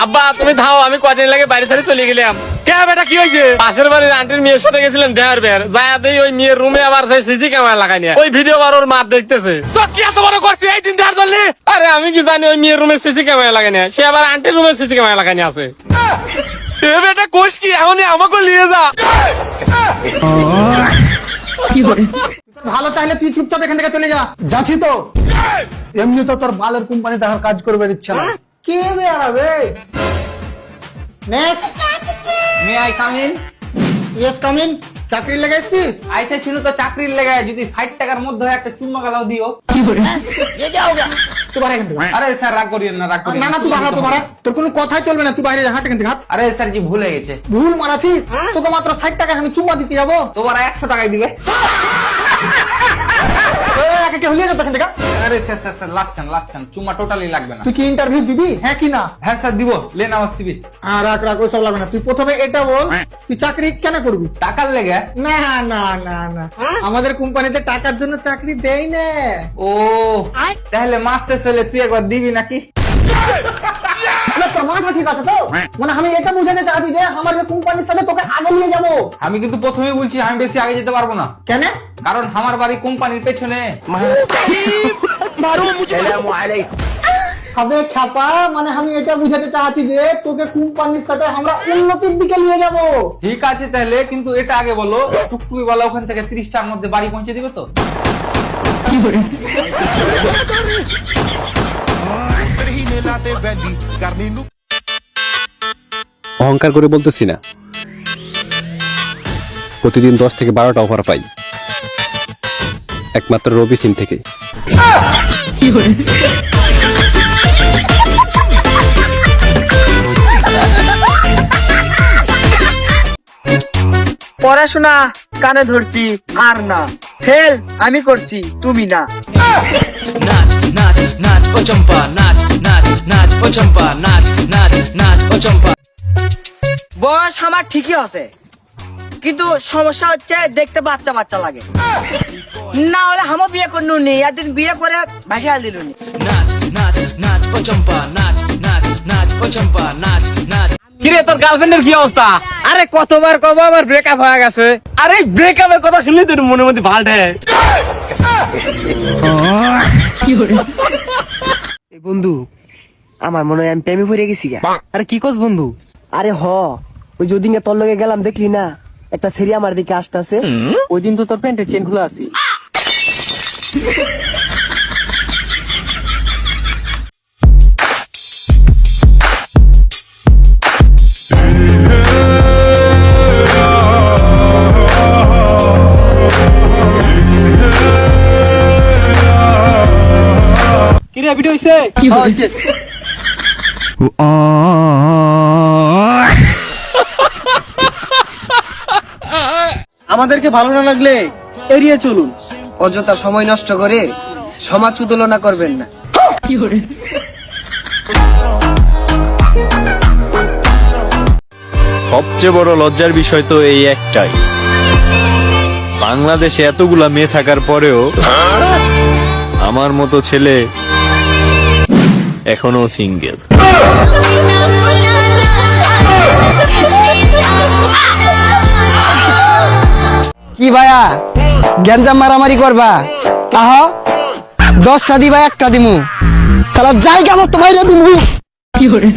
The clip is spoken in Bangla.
আব্বা তুমি থাও, আমি কদিন লাগে বাড়ি ছাড়ি চলে গেলাম। কে বেটা কি হয়েছে? পাশের বাড়ির আন্টির মেয়ের সাথে গেছিলাম দেয়ার বের, যায়া দেই ওই মেয়ের রুমে আবার সেই সিসি ক্যামেরা লাগাই নিয়ে ওই ভিডিও বার ওর মা দেখতেছে। তো কি এত বড় করছে এই দিন দেয়ার জন্য? আরে আমি কি জানি ওই মেয়ের রুমে সিসি ক্যামেরা লাগাই নিয়ে, সে আবার আন্টির রুমে সিসি ক্যামেরা লাগাই নিয়ে আছে। এ বেটা কোষ কি এখনই আমাকে নিয়ে যা। ভালো চাইলে তুই চুপচাপ এখান থেকে চলে যা। যাচ্ছি তো, এমনি তো তোর বালের কোম্পানি দেখার কাজ করবে ইচ্ছা না। কে বেড়াবে? Next, may I come in? Yes come in. চাকরি লাগাইছিস? আইসা ছিল তো চাকরির লেগে, যদি 60 টাকার মধ্যে একটা চুম্মা গালাও দিও। ये क्या हो गया? তুই বাইরে এখান থেকে। আরে স্যার রাগ করিয়েন না, রাগ করিয়েন না না তুই বাইরে, তুই বাইরে। তোর কোনো কথাই চলবে না, তুই বাইরে যা, হাট এখান থেকে হাট। আরে স্যার জি ভুলে গেছে। ভুল মারাছিস? তোকে মাত্র 60 টাকা আমি চুম্মা দিতে যাবো। তোমার 100 টাকায় দিবে। একে হলিয়ে যাবে এখান থেকে। আরে স্যার স্যার স্যার লাস্ট চান চুম্মা টোটালি লাগবে না। তুই কি ইন্টারভিউ দিবি? হ্যাঁ কি না? হ্যাঁ স্যার দিব, লেন আমার সিবি। রাখ রাখ, ওসব লাগবে না। তুই প্রথমে এটা বল, তুই চাকরি কেন করবি? টাকার লেগে? না না না না, আমাদের কোম্পানিতে টাকার জন্য চাকরি দেয় না। ও তাহলে মাস্টার ছেলে তুই একবার দিবি নাকি? না, তোর মাথা ঠিক আছে তো? মানে আমি এটা বুঝাতে চাচ্ছি যে আমার কোম্পানির সাথে তোকে আগে নিয়ে যাবো। আমি কিন্তু প্রথমেই বলছি আমি বেশি আগে যেতে পারবো না। কেন? কারণ আমার বাড়ি কোম্পানির পেছনে। হবে খাপা, মানে আমি এটা বুঝাতে চাচ্ছি যে তোকে কোম্পানির সাথে আমরা উন্নতির দিকে নিয়ে যাবো। ঠিক আছে তাহলে, কিন্তু এটা আগে বলো টুকটুকি वाला ওখান থেকে 30টার মধ্যে বাড়ি পৌঁছে দিবে তো? অহংকার করে বলতেছি না, প্রতিদিন 10 থেকে 12টা অফার পাই একমাত্র রবি সিম থেকে। পড়াশোনা কানে ধরছি আর না, ফেল আমি করছি তুমি না। নাচ নাচ নাচ ও চম্পা, নাচ নাচ নাচ ও চম্পা, নাচ নাচ নাচ ও চম্পা। বয়স আমার ঠিকই আছে, কিন্তু সমস্যা হচ্ছে দেখতে বাচ্চা বাচ্চা লাগে। না হলে হামও বিয়ে করনু নি, একদিন বিয়ে করে ভাসিয়ে দিল নি। নাচ নাচ নাচ ও চম্পা, নাচ নাচ নাচ ও চম্পা, নাচ নাচ। কিরে তোর গার্লফ্রেন্ডের কি অবস্থা? আরে কতবার কব আমার ব্রেকআপ হয়ে গেছে। আরে ব্রেকআপের কথা শুনলি তোর মনের মধ্যে ভালটা। বন্ধু আমার মনে হয় আমি প্রেমে পড়ে গেছি গা। আরে কি কস বন্ধু? আরে ওই যদিন তোর লগে গেলাম দেখলি না, একটা সেরি আমার দিকে আসতেছে। ওই দিন তো তোর প্যান্টের চেন খুলে আছি। কিরে ভিডিও হইছে? আমাদেরকে ভালো না লাগলে এড়িয়ে চলুন। অযথা সময় নষ্ট করে সমাজ তুলনা করবেন না। সবচেয়ে বড় লজ্জার বিষয় তো এই একটাই, বাংলাদেশে এতগুলা মেয়ে থাকার পরেও আমার মতো ছেলে এখনো সিঙ্গেল। কি ভাইয়া গ্যাঞ্জাম মারামারি করবা? আহ 10টা দিবা, একটা দিমু। সালা জায়গা মতো বাইরে দিমু। কি করে